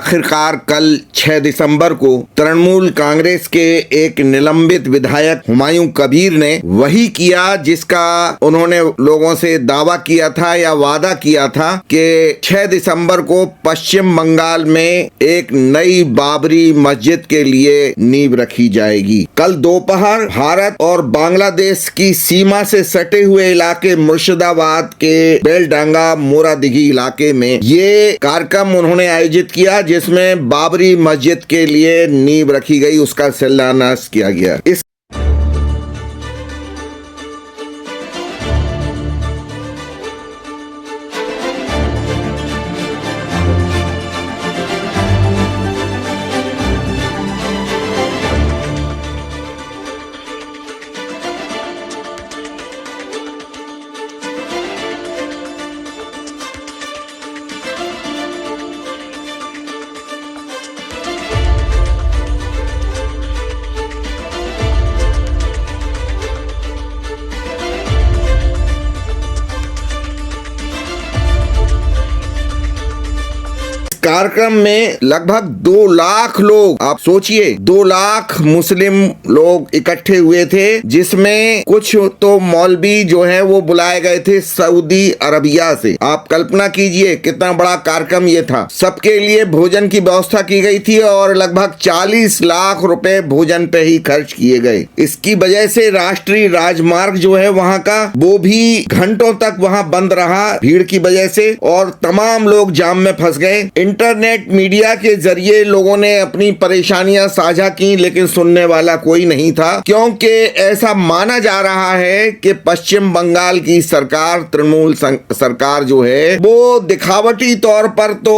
आखिरकार कल 6 दिसंबर को तृणमूल कांग्रेस के एक निलंबित विधायक हुमायूं कबीर ने वही किया जिसका उन्होंने लोगों से दावा किया था या वादा किया था कि 6 दिसंबर को पश्चिम बंगाल में एक नई बाबरी मस्जिद के लिए नींव रखी जाएगी। कल दोपहर भारत और बांग्लादेश की सीमा से सटे हुए इलाके मुर्शिदाबाद के बेलडांगा मोरादिघी इलाके में ये कार्यक्रम उन्होंने आयोजित किया, जिसमें बाबरी मस्जिद के लिए नींव रखी गई, उसका शिलान्यास किया गया। इस कार्यक्रम में लगभग 2 लाख लोग, आप सोचिए 2 लाख मुस्लिम लोग इकट्ठे हुए थे, जिसमें कुछ तो मौलवी जो है वो बुलाए गए थे सऊदी अरबिया से। आप कल्पना कीजिए कितना बड़ा कार्यक्रम ये था। सबके लिए भोजन की व्यवस्था की गई थी और लगभग 40 लाख रुपए भोजन पे ही खर्च किए गए। इसकी वजह से राष्ट्रीय राजमार्ग जो है वहाँ का, वो भी घंटों तक वहाँ बंद रहा भीड़ की वजह से, और तमाम लोग जाम में फंस गए। इंटरनेट मीडिया के जरिए लोगों ने अपनी परेशानियां साझा की, लेकिन सुनने वाला कोई नहीं था, क्योंकि ऐसा माना जा रहा है कि पश्चिम बंगाल की सरकार, तृणमूल सरकार जो है, वो दिखावटी तौर पर तो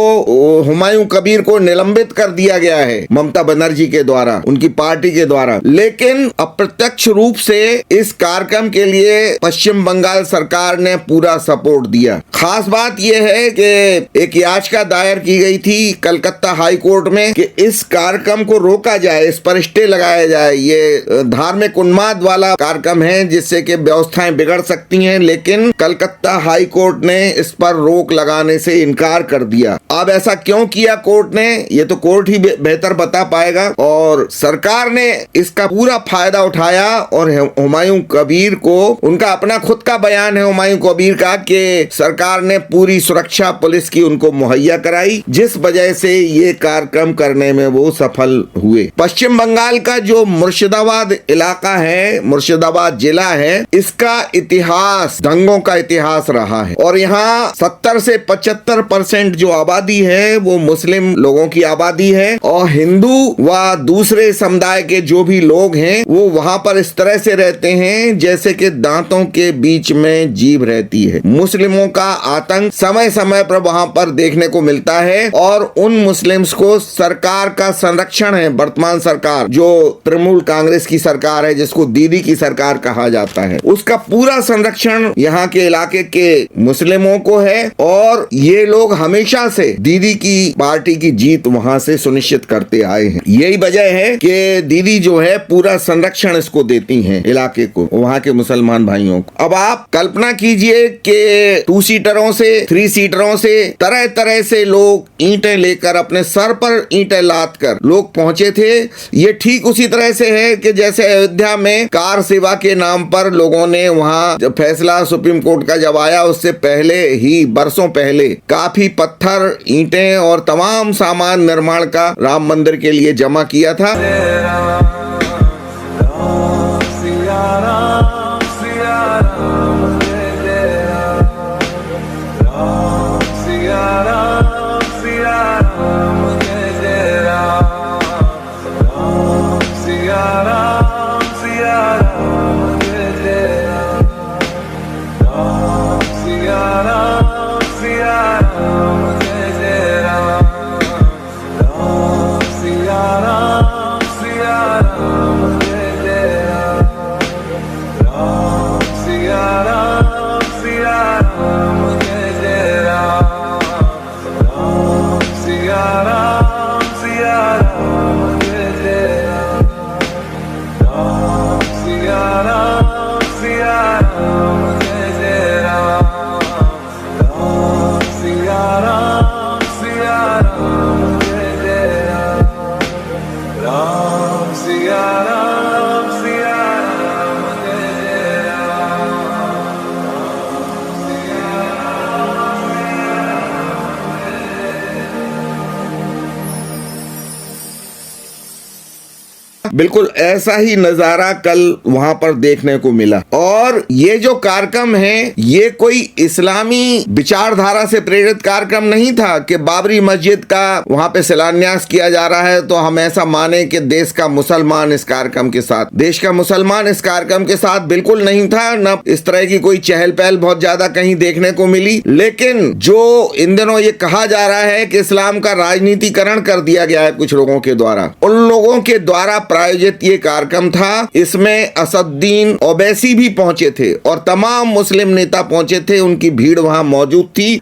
हुमायूं कबीर को निलंबित कर दिया गया है ममता बनर्जी के द्वारा, उनकी पार्टी के द्वारा, लेकिन अप्रत्यक्ष रूप से इस कार्यक्रम के लिए पश्चिम बंगाल सरकार ने पूरा सपोर्ट दिया। खास बात यह है कि एक याचिका दायर की गई थी कलकत्ता हाई कोर्ट में कि इस कार्यक्रम को रोका जाए, इस पर स्टे लगाया जाए। ये धार्मिक उन्माद वाला कार्यक्रम है जिससे कि व्यवस्थाएं बिगड़ सकती हैं, लेकिन कलकत्ता हाई कोर्ट ने इस पर रोक लगाने से इनकार कर दिया। अब ऐसा क्यों किया कोर्ट ने, ये तो कोर्ट ही बेहतर बता पाएगा। और सरकार ने इसका पूरा फायदा उठाया और हुमायूं कबीर को, उनका अपना खुद का बयान है हुमायूं कबीर का, कि सरकार ने पूरी सुरक्षा पुलिस की उनको मुहैया कराई, जिस वजह से ये कार्यक्रम करने में वो सफल हुए। पश्चिम बंगाल का जो मुर्शिदाबाद इलाका है, मुर्शिदाबाद जिला है, इसका इतिहास दंगों का इतिहास रहा है और यहाँ 70 से 75% जो आबादी है वो मुस्लिम लोगों की आबादी है, और हिंदू व दूसरे समुदाय के जो भी लोग हैं वो वहाँ पर इस तरह से रहते हैं जैसे कि दांतों के बीच में जीभ रहती है। मुस्लिमों का आतंक समय समय पर वहाँ पर देखने को मिलता है, और उन मुस्लिम्स को सरकार का संरक्षण है, वर्तमान सरकार जो तृणमूल कांग्रेस की सरकार है, जिसको दीदी की सरकार कहा जाता है, उसका पूरा संरक्षण यहाँ के इलाके के मुस्लिमों को है, और ये लोग हमेशा से दीदी की पार्टी की जीत वहाँ से सुनिश्चित करते आए हैं। यही वजह है कि दीदी जो है पूरा संरक्षण इसको देती हैं इलाके को, वहाँ के मुसलमान भाइयों को। अब आप कल्पना कीजिए कि 2 सीटरों से 3 सीटरों से तरह तरह से लोग ईंटें लेकर, अपने सर पर ईंटें लाद कर लोग पहुंचे थे। ये ठीक उसी तरह से है कि जैसे अयोध्या में कार सेवा के नाम पर लोगों ने वहां जब फैसला सुप्रीम कोर्ट का जब आया, उससे पहले ही बरसों पहले काफी पत्थर, ईंटें और तमाम सामान निर्माण का राम मंदिर के लिए जमा किया था। बिल्कुल ऐसा ही नजारा कल वहां पर देखने को मिला। और ये जो कार्यक्रम है ये कोई इस्लामी विचारधारा से प्रेरित कार्यक्रम नहीं था कि बाबरी मस्जिद का वहां पे शिलान्यास किया जा रहा है तो हम ऐसा माने कि देश का मुसलमान इस कार्यक्रम के साथ, देश का मुसलमान इस कार्यक्रम के साथ बिल्कुल नहीं था। न इस तरह की कोई चहल पहल बहुत ज्यादा कहीं देखने को मिली। लेकिन जो इन दिनों ये कहा जा रहा है कि इस्लाम का राजनीतिकरण कर दिया गया है कुछ लोगों के द्वारा, उन लोगों के द्वारा प्रायोजित ये कार्यक्रम था। इसमें असदुद्दीन ओवैसी भी पहुंचे थे और तमाम मुस्लिम नेता पहुंचे थे, उनकी भीड़ वहां मौजूद थी।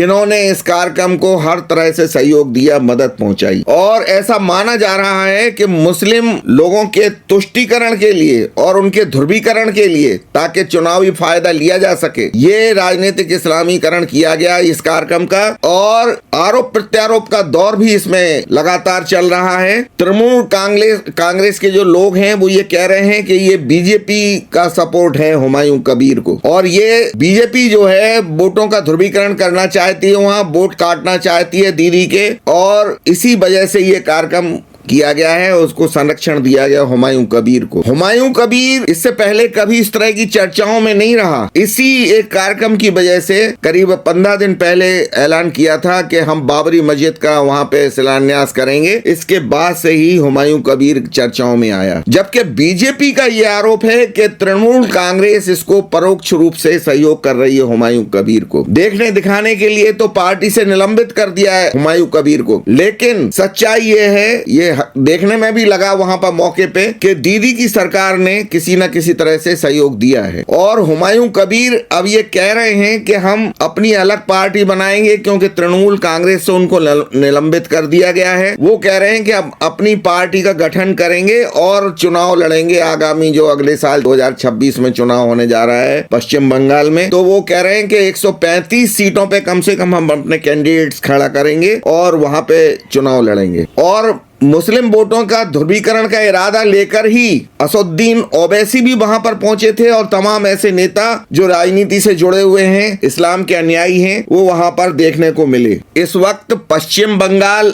इन्होंने इस कार्यक्रम को हर तरह से सहयोग दिया, मदद पहुंचाई और ऐसा माना जा रहा है कि मुस्लिम लोगों के तुष्टीकरण के लिए और उनके ध्रुवीकरण के लिए, ताकि चुनावी फायदा लिया जा सके, ये राजनीतिक इस्लामीकरण किया गया इस कार्यक्रम का। और आरोप प्रत्यारोप का दौर भी इसमें लगातार चल रहा है। तृणमूल कांग्रेस के जो लोग हैं वो ये कह रहे हैं कि ये बीजेपी का सपोर्ट है हुमायूं कबीर को, और ये बीजेपी जो है वोटों का ध्रुवीकरण करना चाहती है, वहां वोट काटना चाहती है दीदी के, और इसी वजह से ये कार्यक्रम किया गया है, उसको संरक्षण दिया गया हुमायूं कबीर को। हुमायूं कबीर इससे पहले कभी इस तरह की चर्चाओं में नहीं रहा। इसी एक कार्यक्रम की वजह से करीब 15 दिन पहले ऐलान किया था कि हम बाबरी मस्जिद का वहां पे शिलान्यास करेंगे। इसके बाद से ही हुमायूं कबीर चर्चाओं में आया, जबकि बीजेपी का ये आरोप है कि तृणमूल कांग्रेस इसको परोक्ष रूप से सहयोग कर रही है हुमायूं कबीर को। देखने दिखाने के लिए तो पार्टी से निलंबित कर दिया है हुमायूं कबीर को, लेकिन सच्चाई ये है, ये देखने में भी लगा वहां पर मौके पे कि दीदी की सरकार ने किसी न किसी तरह से सहयोग दिया है। और हुमायूं कबीर अब ये कह रहे हैं कि हम अपनी अलग पार्टी बनाएंगे, क्योंकि तृणमूल कांग्रेस से उनको निलंबित कर दिया गया है। वो कह रहे हैं कि अब अपनी पार्टी का गठन करेंगे और चुनाव लड़ेंगे आगामी जो अगले साल 2026 में चुनाव होने जा रहा है पश्चिम बंगाल में। तो वो कह रहे हैं कि 135 सीटों पे कम से कम हम अपने कैंडिडेट्स खड़ा करेंगे और वहां पे चुनाव लड़ेंगे। और मुस्लिम वोटों का ध्रुवीकरण का इरादा लेकर ही असदुद्दीन ओवैसी भी वहां पर पहुंचे थे, और तमाम ऐसे नेता जो राजनीति से जुड़े हुए हैं, इस्लाम के अनुयायी हैं, वो वहां पर देखने को मिले। इस वक्त पश्चिम बंगाल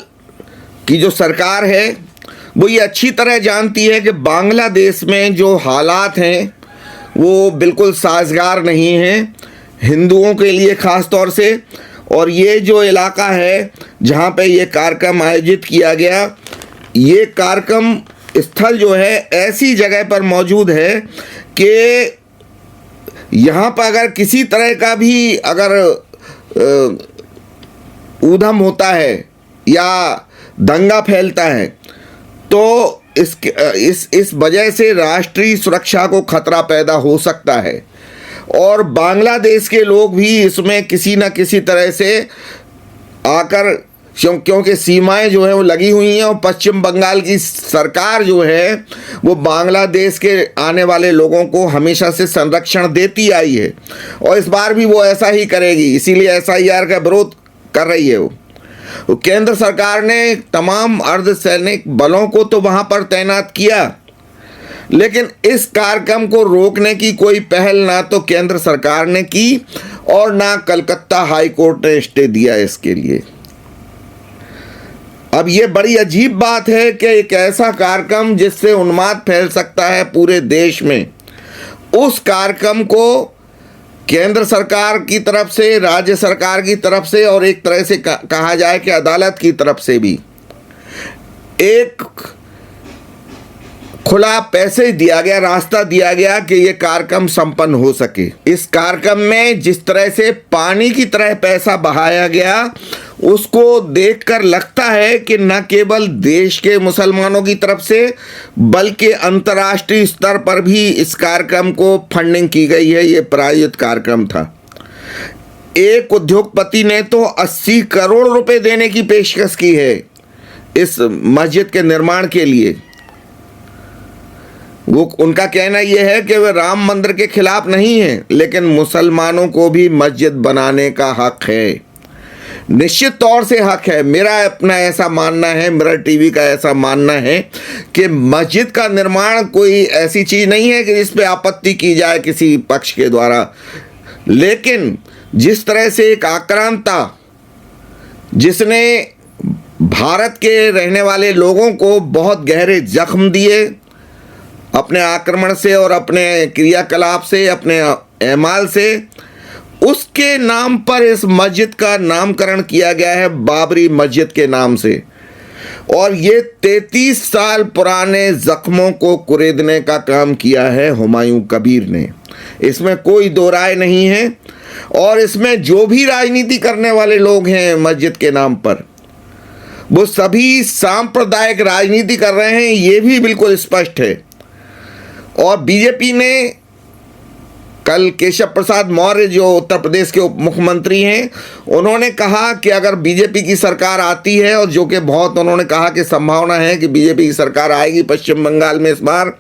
की जो सरकार है वो ये अच्छी तरह जानती है कि बांग्लादेश में जो हालात हैं वो बिल्कुल साजगार नहीं हैं हिंदुओं के लिए खास तौर से। और ये जो इलाका है जहाँ पे ये कार्यक्रम आयोजित किया गया, ये कार्यक्रम स्थल जो है ऐसी जगह पर मौजूद है कि यहाँ पर अगर किसी तरह का भी अगर ऊधम होता है या दंगा फैलता है तो इस वजह से राष्ट्रीय सुरक्षा को खतरा पैदा हो सकता है। और बांग्लादेश के लोग भी इसमें किसी न किसी तरह से आकर, क्योंकि सीमाएं जो है वो लगी हुई हैं, और पश्चिम बंगाल की सरकार जो है वो बांग्लादेश के आने वाले लोगों को हमेशा से संरक्षण देती आई है, और इस बार भी वो ऐसा ही करेगी। इसीलिए SIR का विरोध कर रही है वो। केंद्र सरकार ने तमाम अर्धसैनिक बलों को तो वहाँ पर तैनात किया, लेकिन इस कार्यक्रम को रोकने की कोई पहल ना तो केंद्र सरकार ने की और ना कलकत्ता हाई कोर्ट ने स्टे दिया इसके लिए। अब ये बड़ी अजीब बात है कि एक ऐसा कार्यक्रम जिससे उन्माद फैल सकता है पूरे देश में, उस कार्यक्रम को केंद्र सरकार की तरफ से, राज्य सरकार की तरफ से, और एक तरह से कहा जाए कि अदालत की तरफ से भी एक खुला पैसे दिया गया, रास्ता दिया गया कि ये कार्यक्रम संपन्न हो सके। इस कार्यक्रम में जिस तरह से पानी की तरह पैसा बहाया गया, उसको देखकर लगता है कि न केवल देश के मुसलमानों की तरफ से बल्कि अंतर्राष्ट्रीय स्तर पर भी इस कार्यक्रम को फंडिंग की गई है। ये प्रायोजित कार्यक्रम था। एक उद्योगपति ने तो 80 करोड़ रुपए देने की पेशकश की है इस मस्जिद के निर्माण के लिए। वो उनका कहना यह है कि वे राम मंदिर के खिलाफ नहीं है, लेकिन मुसलमानों को भी मस्जिद बनाने का हक है। निश्चित तौर से हक है, मेरा अपना ऐसा मानना है, मिरर टीवी का ऐसा मानना है कि मस्जिद का निर्माण कोई ऐसी चीज नहीं है कि जिस पे आपत्ति की जाए किसी पक्ष के द्वारा, लेकिन जिस तरह से एक आक्रांता जिसने भारत के रहने वाले लोगों को बहुत गहरे जख्म दिए अपने आक्रमण से और अपने क्रियाकलाप से, अपने एमाल से, उसके नाम पर इस मस्जिद का नामकरण किया गया है बाबरी मस्जिद के नाम से। और ये 33 साल पुराने जख्मों को कुरेदने का काम किया है हुमायूं कबीर ने, इसमें कोई दो राय नहीं है। और इसमें जो भी राजनीति करने वाले लोग हैं मस्जिद के नाम पर, वो सभी सांप्रदायिक राजनीति कर रहे हैं, ये भी बिल्कुल स्पष्ट है। और बीजेपी ने कल केशव प्रसाद मौर्य जो उत्तर प्रदेश के उप मुख्यमंत्री हैं, उन्होंने कहा कि अगर बीजेपी की सरकार आती है, और जो कि बहुत उन्होंने कहा कि संभावना है कि बीजेपी की सरकार आएगी पश्चिम बंगाल में इस बार,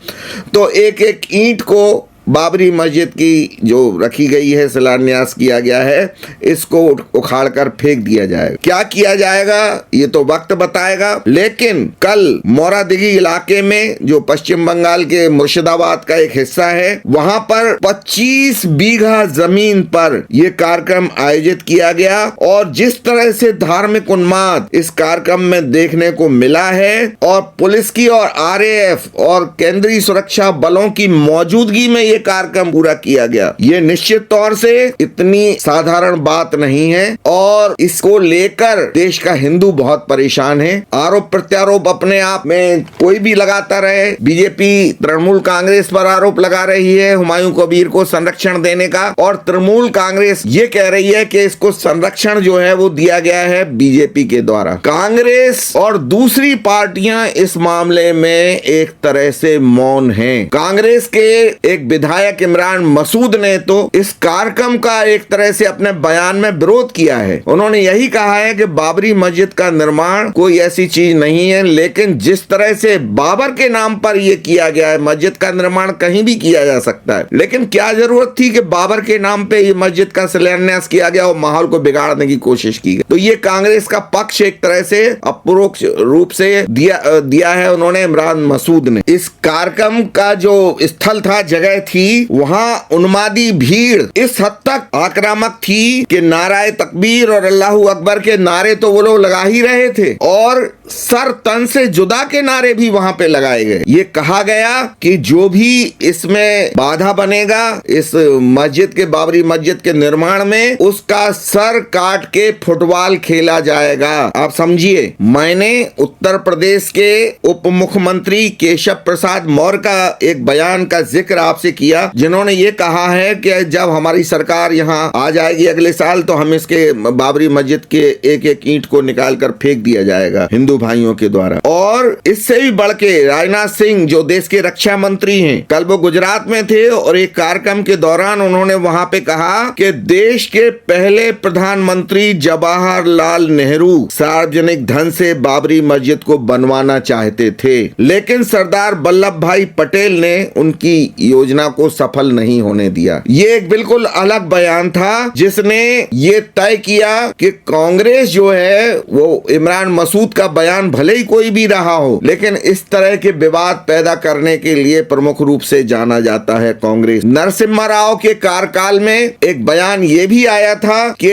तो एक एक ईंट को बाबरी मस्जिद की जो रखी गई है, शिलान्यास किया गया है, इसको उखाड़ कर फेंक दिया जाएगा। क्या किया जाएगा ये तो वक्त बताएगा। लेकिन कल मोरादिघी इलाके में, जो पश्चिम बंगाल के मुर्शिदाबाद का एक हिस्सा है, वहां पर 25 बीघा जमीन पर यह कार्यक्रम आयोजित किया गया। और जिस तरह से धार्मिक उन्माद इस कार्यक्रम में देखने को मिला है, और पुलिस की और RAF और केंद्रीय सुरक्षा बलों की मौजूदगी में कार्यक्रम पूरा किया गया, ये निश्चित तौर से इतनी साधारण बात नहीं है। और इसको लेकर देश का हिंदू बहुत परेशान है। आरोप प्रत्यारोप अपने आप में कोई भी लगाता रहे, बीजेपी तृणमूल कांग्रेस पर आरोप लगा रही है हुमायूं कबीर को संरक्षण देने का, और तृणमूल कांग्रेस ये कह रही है कि इसको संरक्षण जो है वो दिया गया है बीजेपी के द्वारा। कांग्रेस और दूसरी पार्टियां इस मामले में एक तरह से मौन हैं। कांग्रेस के एक विधायक इमरान मसूद ने तो इस कार्यक्रम का एक तरह से अपने बयान में विरोध किया है। उन्होंने यही कहा है कि बाबरी मस्जिद का निर्माण कोई ऐसी चीज नहीं है, लेकिन जिस तरह से बाबर के नाम पर यह किया गया है, मस्जिद का निर्माण कहीं भी किया जा सकता है, लेकिन क्या जरूरत थी कि बाबर के नाम पे ये मस्जिद का शिलान्यास किया गया और माहौल को बिगाड़ने की कोशिश की गई। तो ये कांग्रेस का पक्ष एक तरह से अपरोक्ष रूप से दिया है उन्होंने, इमरान मसूद ने। इस कार्यक्रम का जो स्थल था, जगह थी, वहां उन्मादी भीड़ इस हद तक आक्रामक थी कि नाराए तकबीर और अल्लाहू अकबर के नारे तो वो लोग लगा ही रहे थे, और सर तन से जुदा के नारे भी वहां पे लगाए गए। ये कहा गया कि जो भी इसमें बाधा बनेगा इस मस्जिद के, बाबरी मस्जिद के निर्माण में, उसका सर काट के फुटबॉल खेला जाएगा। आप समझिए, मैंने उत्तर प्रदेश के उप मुख्यमंत्री केशव प्रसाद मौर्य का एक बयान का जिक्र आपसे किया, जिन्होंने ये कहा है कि जब हमारी सरकार यहाँ आ जाएगी अगले साल, तो हम इसके बाबरी मस्जिद के एक एक ईंट को निकाल कर फेंक दिया जाएगा हिंदू भाइयों के द्वारा। और इससे भी बढ़ के राजनाथ सिंह जो देश के रक्षा मंत्री हैं, कल वो गुजरात में थे और एक कार्यक्रम के दौरान उन्होंने वहां पे कहा कि देश के पहले प्रधानमंत्री जवाहरलाल नेहरू सार्वजनिक धन से बाबरी मस्जिद को बनवाना चाहते थे, लेकिन सरदार वल्लभ भाई पटेल ने उनकी योजना को सफल नहीं होने दिया। ये एक बिल्कुल अलग बयान था जिसने ये तय किया कि कांग्रेस जो है वो इमरान मसूद का बयान भले ही कोई भी रहा हो, लेकिन इस तरह के विवाद पैदा करने के लिए प्रमुख रूप से जाना जाता है कांग्रेस। नरसिम्हा राव के कार्यकाल में एक बयान ये भी आया था कि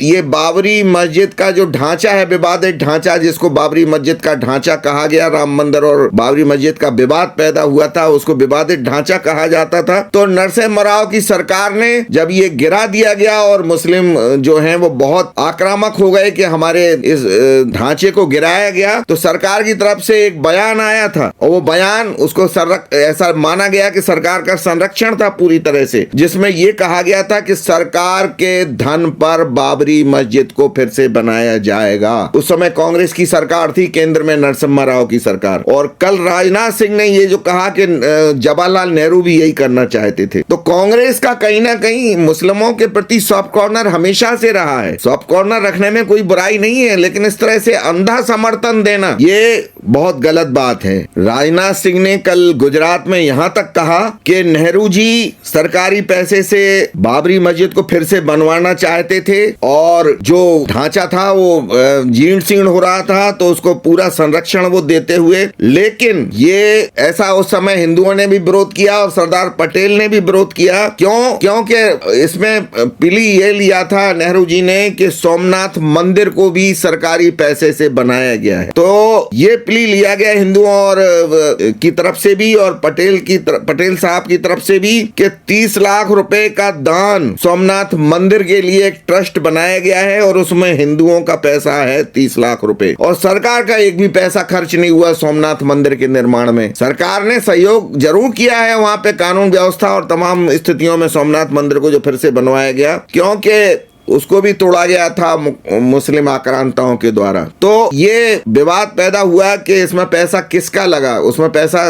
ये बाबरी मस्जिद का जो ढांचा है, विवादित ढांचा जिसको बाबरी मस्जिद का ढांचा कहा गया, राम मंदिर और बाबरी मस्जिद का विवाद पैदा हुआ था, उसको विवादित ढांचा कहा जाता था। तो नरसिम्हा राव की सरकार ने जब ये गिरा दिया गया और मुस्लिम जो हैं वो बहुत आक्रामक हो गए कि हमारे इस ढांचे को गिराया गया, तो सरकार की तरफ से एक बयान आया था, और वो बयान उसको ऐसा माना गया कि सरकार का संरक्षण था पूरी तरह से, जिसमें यह कहा गया था कि सरकार के धन पर बाबरी मस्जिद को फिर से बनाया जाएगा। उस समय कांग्रेस की सरकार थी, केंद्र में नरसिम्हा राव की सरकार। और कल राजनाथ सिंह ने ये जो कहा कि जवाहरलाल नेहरू भी यही करना चाहते थे। तो कांग्रेस का कहीं ना कहीं मुस्लिमों के प्रति सॉफ्ट कॉर्नर हमेशा से रहा है। सॉफ्ट कॉर्नर रखने में कोई बुराई नहीं है, लेकिन इस तरह से अंधा समर्थन समर्थन देना ये बहुत गलत बात है। राजनाथ सिंह ने कल गुजरात में यहां तक कहा कि नेहरू जी सरकारी पैसे से बाबरी मस्जिद को फिर से बनवाना चाहते थे और जो ढांचा था वो जीर्ण शीर्ण हो रहा था, तो उसको पूरा संरक्षण वो देते हुए, लेकिन ये ऐसा उस समय हिंदुओं ने भी विरोध किया और सरदार पटेल ने भी विरोध किया। क्योंकि इसमें पिली ये लिया था नेहरू जी ने कि सोमनाथ मंदिर को भी सरकारी पैसे से बनाया गया है, तो ये प्ली लिया गया हिंदुओं और की तरफ से भी और पटेल साहब की तरफ से भी कि 30 लाख रुपए का दान सोमनाथ मंदिर के लिए एक ट्रस्ट बनाया गया है और उसमें हिंदुओं का पैसा है 30 लाख रुपए, और सरकार का एक भी पैसा खर्च नहीं हुआ सोमनाथ मंदिर के निर्माण में। सरकार ने सहयोग जरूर किया है वहां पे कानून व्यवस्था और तमाम स्थितियों में सोमनाथ मंदिर को जो फिर से बनवाया गया, क्योंकि उसको भी तोड़ा गया था मुस्लिम आक्रांताओं के द्वारा। तो ये विवाद पैदा हुआ कि इसमें पैसा किसका लगा। उसमें पैसा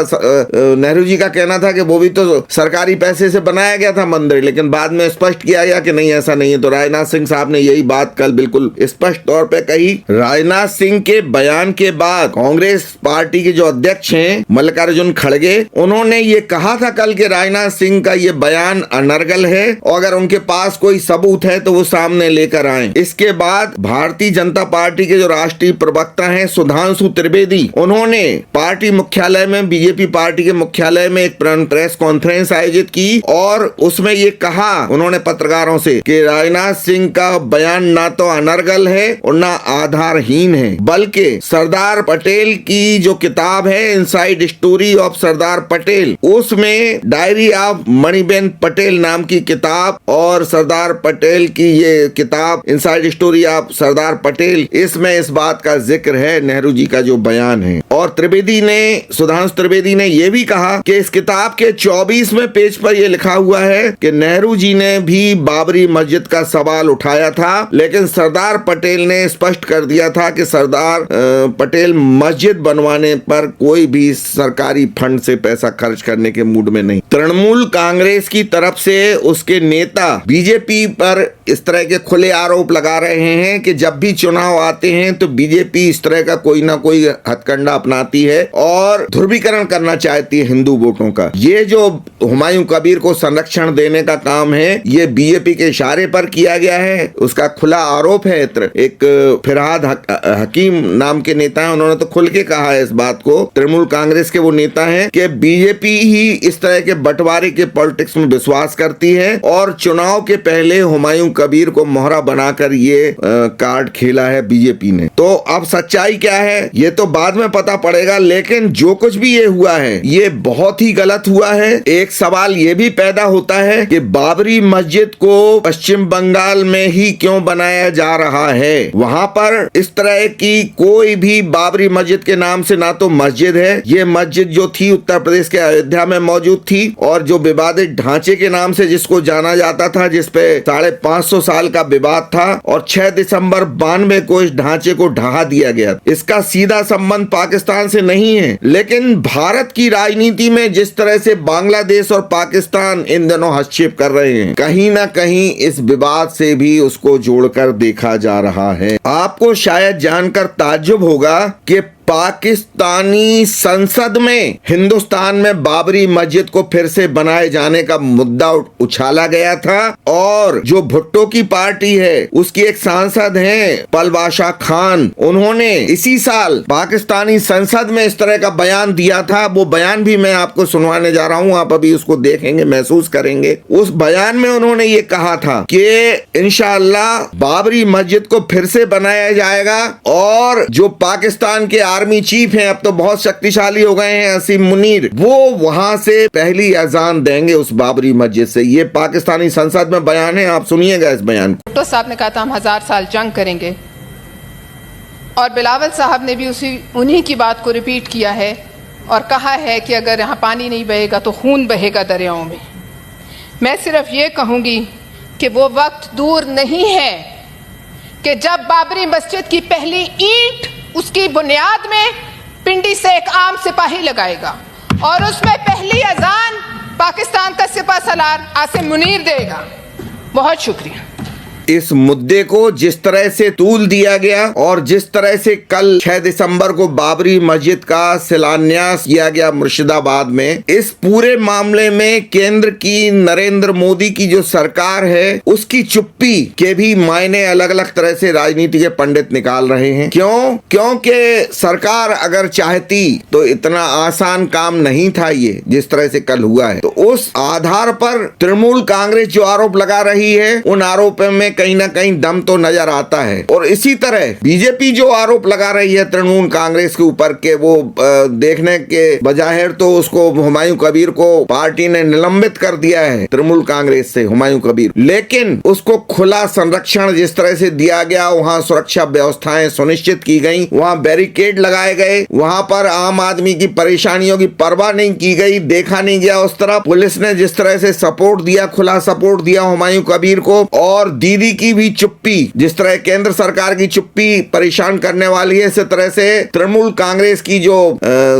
नेहरू जी का कहना था कि वो भी तो सरकारी पैसे से बनाया गया था मंदिर, लेकिन बाद में स्पष्ट किया गया कि नहीं ऐसा नहीं है। तो राजनाथ सिंह साहब ने यही बात कल बिल्कुल स्पष्ट तौर पे कही। राजनाथ सिंह के बयान के बाद कांग्रेस पार्टी के जो अध्यक्ष हैं मल्लिकार्जुन खड़गे, उन्होंने ये कहा था कल कि राजनाथ सिंह का ये बयान अनर्गल है और अगर उनके पास कोई सबूत है तो वो सामने लेकर आए। इसके बाद भारतीय जनता पार्टी के जो राष्ट्रीय प्रवक्ता हैं सुधांशु त्रिवेदी, उन्होंने पार्टी मुख्यालय में बीजेपी पार्टी के मुख्यालय में एक प्रेस कॉन्फ्रेंस आयोजित की और उसमें ये कहा उन्होंने पत्रकारों से कि राजनाथ सिंह का बयान ना तो अनर्गल है और ना आधारहीन है, बल्कि सरदार पटेल की जो किताब है inside story of Sardar Patel, उसमें डायरी ऑफ मणिबेन पटेल नाम की किताब और सरदार पटेल की ये किताब inside story of Sardar Patel, इसमें इस बात का जिक्र है नेहरू जी का जो बयान है। और सुधांशु त्रिवेदी ने यह भी कहा कि इस किताब के 24वें पेज पर यह लिखा हुआ है कि नेहरू जी ने भी बाबरी मस्जिद का सवाल उठाया था, लेकिन सरदार पटेल ने स्पष्ट कर दिया था कि सरदार पटेल मस्जिद बनवाने पर कोई भी सरकारी फंड से पैसा खर्च करने के मूड में नहीं। तृणमूल कांग्रेस की तरफ से उसके नेता बीजेपी पर इस तरह के खुले आरोप लगा रहे हैं कि जब भी चुनाव आते हैं तो बीजेपी इस तरह का कोई ना कोई हथकंडा अपनाती है और ध्रुवीकरण करना चाहती है हिंदू वोटों का। ये जो हुमायूं कबीर को संरक्षण देने का काम है ये बीजेपी के इशारे पर किया गया है, उसका खुला आरोप है। एक फिरहाद हकीम नाम के नेता है, उन्होंने तो खुल के कहा है इस बात को, तृणमूल कांग्रेस के वो नेता हैं, कि बीजेपी ही इस तरह के बंटवारे के पॉलिटिक्स में विश्वास करती है और चुनाव के पहले हुमायूं कबीर को मोहरा बनाकर ये कार्ड खेला है बीजेपी ने। तो अब सच्चाई क्या है ये तो बाद में पता पड़ेगा, लेकिन जो कुछ भी ये हुआ है ये बहुत ही गलत हुआ है। एक सवाल ये भी पैदा होता है कि बाबरी मस्जिद को पश्चिम बंगाल में ही क्यों बनाया जा रहा है। वहां पर इस तरह की कोई भी बाबरी मस्जिद के नाम से ना तो मस्जिद है, ये मस्जिद जो थी उत्तर प्रदेश के अयोध्या में मौजूद थी और जो विवादित ढांचे के नाम से जिसको जाना जाता था, जिसपे 550 साल का विवाद था और 6 दिसंबर 92 को इस ढांचे को ढहा दिया गया। इसका सीधा संबंध पाकिस्तान से नहीं है, लेकिन भारत की राजनीति में जिस तरह से बांग्लादेश और पाकिस्तान इन दिनों हस्तक्षेप कर रहे हैं, कहीं ना कहीं इस विवाद से भी उसको जोड़कर देखा जा रहा है। आपको शायद जानकर ताज्जुब होगा कि पाकिस्तानी संसद में हिंदुस्तान में बाबरी मस्जिद को फिर से बनाए जाने का मुद्दा उछाला गया था और जो भुट्टो की पार्टी है उसकी एक सांसद हैं पलवाशा खान, उन्होंने इसी साल पाकिस्तानी संसद में इस तरह का बयान दिया था। वो बयान भी मैं आपको सुनवाने जा रहा हूं, आप अभी उसको देखेंगे, महसूस करेंगे। उस बयान में उन्होंने ये कहा था कि इंशाअल्लाह बाबरी मस्जिद को फिर से बनाया जाएगा और जो पाकिस्तान के आर्मी चीफ हैं, अब तो बहुत शक्तिशाली हो गए हैं, असीम मुनीर, वो वहां से पहली अजान देंगे उस बाबरी मस्जिद से। ये पाकिस्तानी संसद में बयान है, आप सुनिएगा इस बयान को। भुट्टो साहब ने कहा था हम 1000 साल जंग करेंगे और बिलावल साहब ने भी उन्हीं की बात को रिपीट किया है और कहा है कि अगर यहाँ पानी नहीं बहेगा तो खून बहेगा दरियाओं में। मैं सिर्फ ये कहूंगी कि वो वक्त दूर नहीं है कि जब बाबरी मस्जिद की पहली ईंट उसकी बुनियाद में पिंडी से एक आम सिपाही लगाएगा और उसमें पहली अजान पाकिस्तान का सिपह सलार आसिम मुनीर देगा। बहुत शुक्रिया। इस मुद्दे को जिस तरह से तूल दिया गया और जिस तरह से कल 6 दिसंबर को बाबरी मस्जिद का शिलान्यास किया गया मुर्शिदाबाद में, इस पूरे मामले में केंद्र की नरेंद्र मोदी की जो सरकार है उसकी चुप्पी के भी मायने अलग अलग तरह से राजनीति के पंडित निकाल रहे हैं। क्योंकि सरकार अगर चाहती तो इतना आसान काम नहीं था ये जिस तरह से कल हुआ है। तो उस आधार पर तृणमूल कांग्रेस जो आरोप लगा रही है उन आरोपों में कहीं ना कहीं दम तो नजर आता है। और इसी तरह बीजेपी जो आरोप लगा रही है तृणमूल कांग्रेस के ऊपर के वो देखने के बजाय तो उसको हुमायूं कबीर को पार्टी ने निलंबित कर दिया है तृणमूल कांग्रेस से, हुमायूं कबीर, लेकिन उसको खुला संरक्षण जिस तरह से दिया गया, वहां सुरक्षा व्यवस्थाएं सुनिश्चित की गई, वहां बैरिकेड लगाए गए, वहां पर आम आदमी की परेशानियों की परवाह नहीं की गई, देखा नहीं गया उस तरफ। पुलिस ने जिस तरह से सपोर्ट दिया, खुला सपोर्ट दिया हुमायूं कबीर को, और दीदी की भी चुप्पी, जिस तरह केंद्र सरकार की चुप्पी परेशान करने वाली है, इसी तरह से तृणमूल कांग्रेस की जो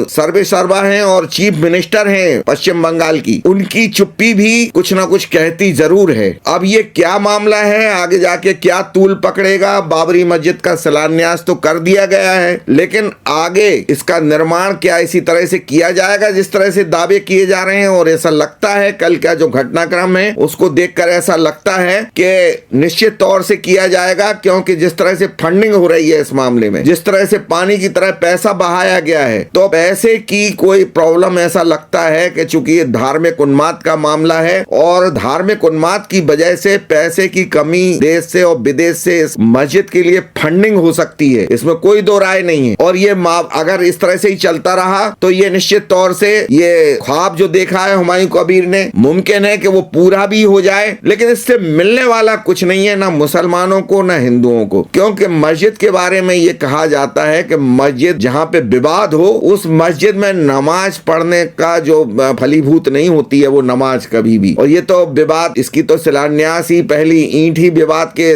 सर्वे सर्वा हैं और चीफ मिनिस्टर हैं पश्चिम बंगाल की, उनकी चुप्पी भी कुछ ना कुछ कहती जरूर है। अब ये क्या मामला है, आगे जाके क्या तूल पकड़ेगा? बाबरी मस्जिद का शिलान्यास तो कर दिया गया है, लेकिन आगे इसका निर्माण क्या इसी तरह से किया जाएगा जिस तरह से दावे किए जा रहे हैं? और ऐसा लगता है कल का जो घटनाक्रम है उसको देखकर ऐसा लगता है कि निश्चित तौर से किया जाएगा, क्योंकि जिस तरह से फंडिंग हो रही है इस मामले में, जिस तरह से पानी की तरह पैसा बहाया गया है, तो पैसे की कोई प्रॉब्लम ऐसा लगता है कि चूंकि ये धार्मिक उन्माद का मामला है और धार्मिक उन्माद की वजह से पैसे की कमी देश से और विदेश से इस मस्जिद के लिए फंडिंग हो सकती है, इसमें कोई दो राय नहीं है। और ये अगर इस तरह से ही चलता रहा तो ये निश्चित तौर से ये ख्वाब जो देखा है हुमायूं कबीर ने, मुमकिन है कि वो पूरा भी हो जाए, लेकिन इससे मिलने वाला कुछ नहीं है, ना मुसलमानों को ना हिंदुओं को। क्योंकि मस्जिद के बारे में ये कहा जाता है कि मस्जिद जहां पे विवाद हो उस मस्जिद में नमाज पढ़ने का जो फलीभूत नहीं होती है वो नमाज कभी भी। और ये तो विवाद, इसकी तो शिलान्यास ही, पहली ईंट ही विवाद के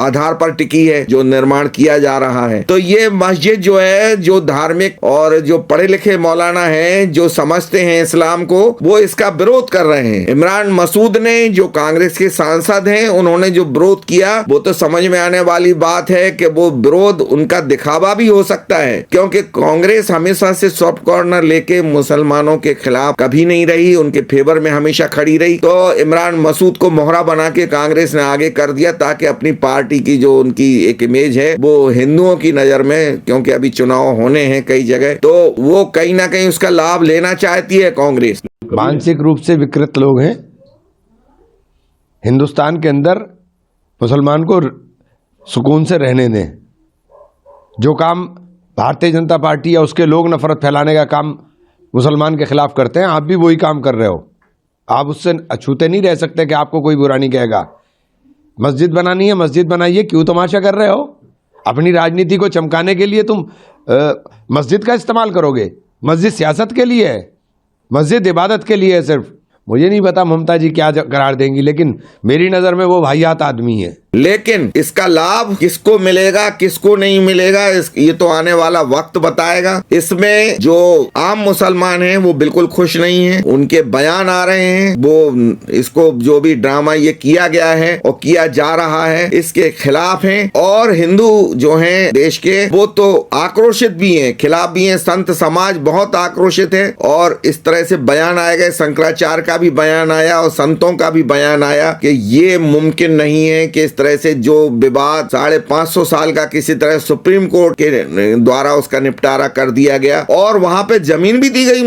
आधार पर टिकी है जो निर्माण किया जा रहा है। तो ये मस्जिद जो है, जो धार्मिक और जो पढ़े लिखे मौलाना हैं जो समझते हैं इस्लाम को, वो इसका विरोध कर रहे हैं। इमरान मसूद ने, जो कांग्रेस के सांसद हैं, उन्होंने जो विरोध किया वो तो समझ में आने वाली बात है कि वो विरोध उनका दिखावा भी हो सकता है, क्योंकि कांग्रेस हमेशा से सॉफ्ट कॉर्नर लेके मुसलमानों के खिलाफ कभी नहीं रही, उनके फेवर में हमेशा खड़ी रही। तो इमरान मसूद को मोहरा बना के कांग्रेस ने आगे कर दिया ताकि अपनी पार्टी की जो उनकी एक इमेज है वो हिंदुओं की नजर में, क्योंकि अभी चुनाव होने हैं कई जगह, तो वो कहीं ना कहीं उसका लाभ लेना चाहती है कांग्रेस। मानसिक रूप से विकृत लोग हैं हिंदुस्तान के अंदर, मुसलमान को सुकून से रहने दें। जो काम भारतीय जनता पार्टी या उसके लोग नफरत फैलाने का काम मुसलमान के खिलाफ करते हैं, आप भी वही काम कर रहे हो। आप उससे अछूते नहीं रह सकते कि आपको कोई बुरा नहीं कहेगा। मस्जिद बनानी है, मस्जिद बनाइए, क्यों तमाशा कर रहे हो? अपनी राजनीति को चमकाने के लिए तुम मस्जिद का इस्तेमाल करोगे। मस्जिद सियासत के लिए है, मस्जिद इबादत के लिए है सिर्फ। मुझे नहीं पता ममता जी क्या करार देंगी, लेकिन मेरी नजर में वो वाहियात आदमी है। लेकिन इसका लाभ किसको मिलेगा किसको नहीं मिलेगा ये तो आने वाला वक्त बताएगा। इसमें जो आम मुसलमान हैं वो बिल्कुल खुश नहीं हैं, उनके बयान आ रहे हैं, वो इसको जो भी ड्रामा ये किया गया है और किया जा रहा है इसके खिलाफ हैं। और हिंदू जो हैं देश के वो तो आक्रोशित भी हैं, खिलाफ भी हैं। संत समाज बहुत आक्रोशित है और इस तरह से बयान आए गए, शंकराचार्य का भी बयान आया और संतों का भी बयान आया कि ये मुमकिन नहीं है कि इस तरह से जो विवाद 550 साल का किसी तरह सुप्रीम कोर्ट के द्वारा उसका निपटारा कर दिया गया। और वहां पे जमीन भी दी गई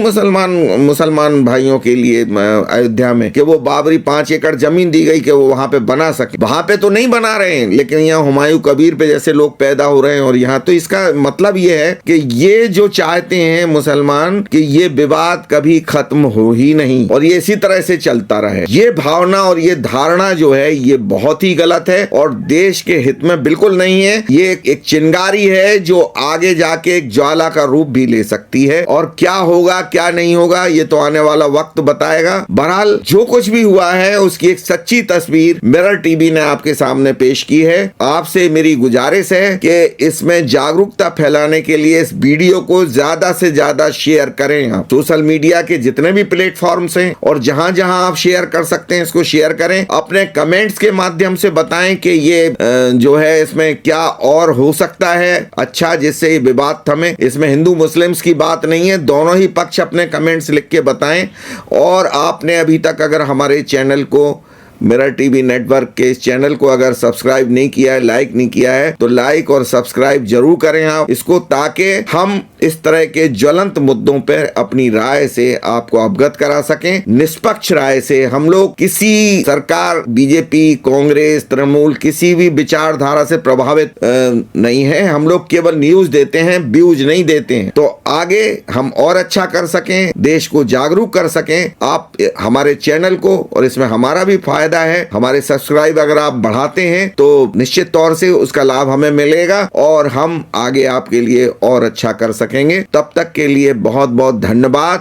मुसलमान भाइयों के लिए अयोध्या में, कि वो बाबरी 5 एकड़ जमीन दी गई कि वो वहां पे बना सके। वहां पे तो नहीं बना रहे हैं, लेकिन यहाँ हुमायूं कबीर पे जैसे लोग पैदा हो रहे हैं। और यहाँ तो इसका मतलब ये है कि ये जो चाहते हैं मुसलमान कि ये विवाद कभी खत्म हो ही नहीं और ये इसी तरह से चलता रहे। ये भावना और ये धारणा जो है ये बहुत ही गलत है और देश के हित में बिल्कुल नहीं है। ये एक चिंगारी है जो आगे जाके एक ज्वाला का रूप भी ले सकती है, और क्या होगा क्या नहीं होगा ये तो आने वाला वक्त बताएगा। बहरहाल जो कुछ भी हुआ है उसकी एक सच्ची तस्वीर मिरर टीवी ने आपके सामने पेश की है। आपसे मेरी गुजारिश है कि इसमें जागरूकता फैलाने के लिए इस वीडियो को ज्यादा से ज्यादा शेयर करें। आप सोशल मीडिया के जितने भी प्लेटफॉर्म्स हैं और जहां जहां आप शेयर कर सकते हैं इसको शेयर करें। अपने कमेंट्स के माध्यम से बताएं बताएं कि ये जो है इसमें क्या और हो सकता है अच्छा, जिससे ये विवाद थमे। इसमें हिंदू मुस्लिम्स की बात नहीं है, दोनों ही पक्ष अपने कमेंट्स लिख के बताएं। और आपने अभी तक अगर हमारे चैनल को, मिरर टीवी नेटवर्क के इस चैनल को अगर सब्सक्राइब नहीं किया है, लाइक नहीं किया है, तो लाइक और सब्सक्राइब जरूर करें आप इसको, ताकि हम इस तरह के ज्वलंत मुद्दों पर अपनी राय से आपको अवगत करा सकें, निष्पक्ष राय से। हम लोग किसी सरकार, बीजेपी, कांग्रेस, तृणमूल, किसी भी विचारधारा से प्रभावित नहीं है। हम लोग केवल न्यूज देते हैं, व्यूज नहीं देते हैं। तो आगे हम और अच्छा कर सकें, देश को जागरूक कर सकें, आप हमारे चैनल को, और इसमें हमारा भी फायदा है, हमारे सब्सक्राइब अगर आप बढ़ाते हैं तो निश्चित तौर से उसका लाभ हमें मिलेगा और हम आगे आपके लिए और अच्छा कर सकेंगे। तब तक के लिए बहुत बहुत धन्यवाद।